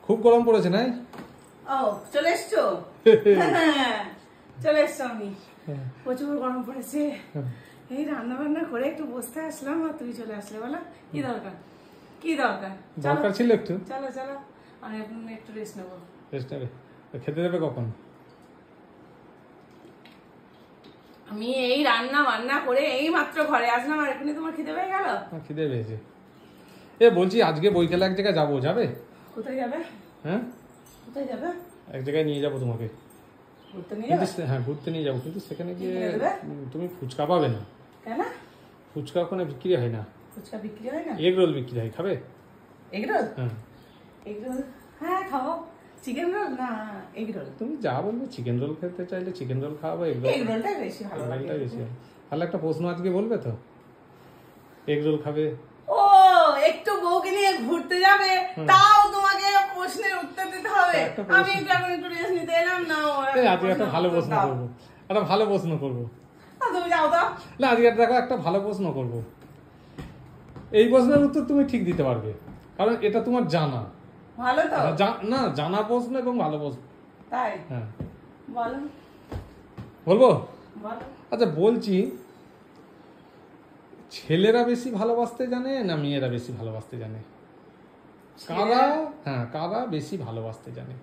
খুব গরম পড়েছে না? ও চলে এসছো? চলে এসছো আমি। প্রচুর গরম পড়েছে। এই রান্না বান্না করে একটু বসতে আসলাম আর তুই চলে আসলে। বলো কি দরকার? কি দরকার? দরকার ছিল একটু। চলো চলো, আমি এখন একটু রেস্ট নেবো। রেস্ট নেবে? খেতে দেবে কখন? আমি এই রান্না বান্না করে এই মাত্র ঘরে আসলাম আর এখনই তোমার খিদে পেয়ে গেল? খিদে পেয়েছে। এ বলছি আজকে বইকালে এক জায়গায় যাবো, যাবে? কোথায় যাবে? হ্যাঁ কোথায় যাবে? এক জায়গায় নিয়ে যাবো তোমাকে। ঘুরতে নিয়ে যাবে? হ্যাঁ ঘুরতে নিয়ে যাবো, কিন্তু সেখানে গিয়ে তুমি ফুচকা পাবে না। কেন? ফুচকা ওখানে বিক্রি হয় না। ফুচকা বিক্রি হয় না? এগ রোল বিক্রি হয়, খাবে? Egg roll? হ্যাঁ এগ রোল, হ্যাঁ খাবো। চিকেন রোল না এগ রোল? তুমি যা বলবে, চিকেন রোল খেতে চাইলে চিকেন রোল খাওয়াবো, এগ রোলটাই বেশি ভালো লাগে। বেশি। তাহলে একটা প্রশ্ন আজকে বলবে তো, এগ রোল খাবে? ও একটু বউকে নিয়ে ঘুরতে যাবে, তাও তোমাকে প্রশ্নের উত্তর দিতে হবে? আমি একটু রেস্ট নিতে এলাম না। আজকে একটা ভালো প্রশ্ন করবো, একটা ভালো প্রশ্ন করবো। তুমি যাও তো না, আজকে দেখো একটা ভালো প্রশ্ন করবো। এই প্রশ্নের উত্তর তুমি ঠিক দিতে পারবে, কারণ এটা তোমার জানা। ভালো তো না, জানা প্রশ্ন এবং ভালো প্রশ্ন। তাই? হ্যাঁ বলো। বলবো? বলো। আচ্ছা বলছি, ছেলেরা বেশি ভালোবাসতে জানে না মেয়েরা বেশি ভালোবাসতে জানে? কারা বেশি ভালোবাসতে জানে?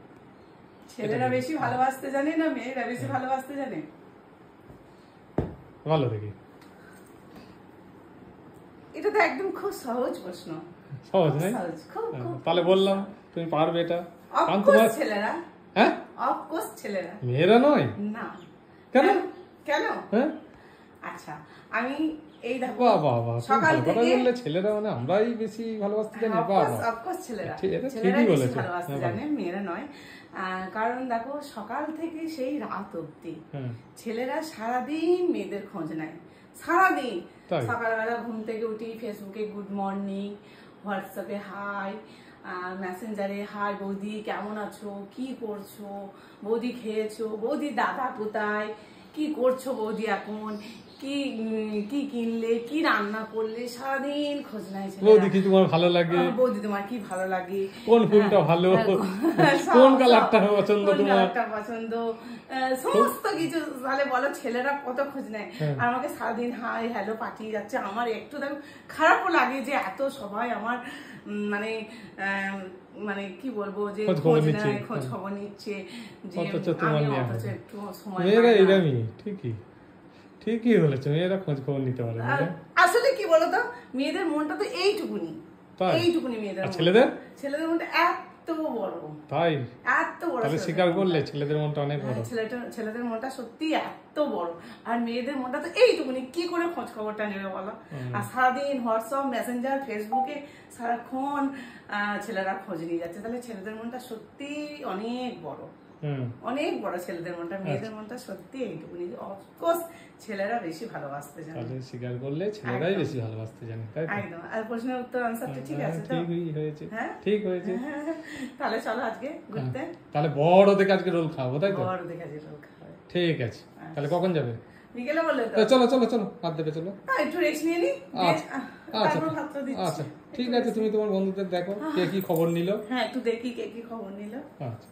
ছেলেরা বেশি ভালোবাসতে জানে না মেয়েরা বেশি ভালোবাসতে জানে? ভালো দেখি। এটা তো একদম খুব সহজ প্রশ্ন। সহজ নয়? তাহলে বললাম তুমি পারবে এটা। অফকোর্স ছেলেরা। হ্যাঁ অফকোর্স ছেলেরা, মেয়েরা নয়। না। কেন? কেন? হ্যাঁ আচ্ছা আমি এই দেখো সকাল থেকে বললে ছেলেরা মানে আমরাই বেশি ভালোবাসতে জানি। অফকোর্স ছেলেরা ঠিকই বলেছে, ভালোবাসতে জানে, মেয়েরা নয়। কারণ দেখো সকাল থেকে সেই রাত অবধি ছেলেরা সারাদিন মেয়েদের খোঁজ নেয়, সারাদিন। সকালবেলা ঘুম থেকে উঠি, ফেসবুকে গুড মর্নিং, হোয়াটসঅ্যাপে হাই, মেসেঞ্জারে হাই বৌদি কেমন আছো, কি করছো, বৌদি খেয়েছো, বৌদি দাদা কোথায়, কি করছো বৌদি এখন, কি কি কিনলে, কি রান্না করলে, সারাদিন খোঁজ নাই। বৌদি কি তোমার ভালো লাগে, বৌদি তোমার কি ভালো লাগে, কোন ফুলটা ভালো, কোন কালারটা পছন্দ, তোমার পছন্দ, সমস্ত কিছু। তাহলে বলো ছেলেরা কত খোঁজ নেয়। আর আমাকে সারাদিন হাই হ্যালো পাঠিয়ে যাচ্ছে। আমার একটু দেখো খারাপও লাগে যে এত সবাই আমার মানে মানে কি বলবো, যে খোঁজ নেয়, খোঁজ খবর নিচ্ছে, যে আমি অথচ একটু সময় ঠিকই বলেছো, মেয়েরা খোঁজ খবর নিতে পারে। আসলে কি বলতো, মেয়েদের মনটা তো এইটুকুনি মেয়েদের। ছেলেদের মনটা এত বড়। তাই? এত বড়। তাহলে স্বীকার করলে ছেলেদের মনটা অনেক বড়। ছেলেদের মনটা সত্যি এত বড়, আর মেয়েদের মনটা তো এইটুকুনি। কি করে খোঁজ খবরটা নেবে বলো? আর সারাদিন হোয়াটসঅ্যাপ, মেসেঞ্জার, ফেসবুকে সারাক্ষণ ছেলেরা খোঁজ নিয়ে যাচ্ছে। তাহলে ছেলেদের মনটা সত্যি অনেক বড়, অনেক বড় ছেলেদের মনটা। মেয়েদের মনটা সত্যি এইটুকুনি। অফকোর্স ছেলেরা বেশি ভালোবাসতে জানে। তাহলে স্বীকার করলে ছেলেরাই বেশি ভালোবাসতে জানে, তাই তো? একদম। আর প্রশ্নের উত্তর আনসারটা ঠিক আছে তো? ঠিকই হয়েছে। হ্যাঁ ঠিক হয়েছে। তাহলে চলো আজকে ঘুরতে। তাহলে বড় দেখে আজকে রোল খাবো, তাই তো? বড় দেখে আজকে রোল খাবো। ঠিক আছে, তাহলে কখন যাবে? বিকেলে বললে তো? চলো চলো চলো, হাত দেবে, চলো। একটু রেস্ট নিয়ে নি। আচ্ছা ঠিক আছে, তুমি তোমার বন্ধুদের দেখো কে কি খবর নিল। হ্যাঁ একটু দেখি কে কি খবর নিল। আচ্ছা।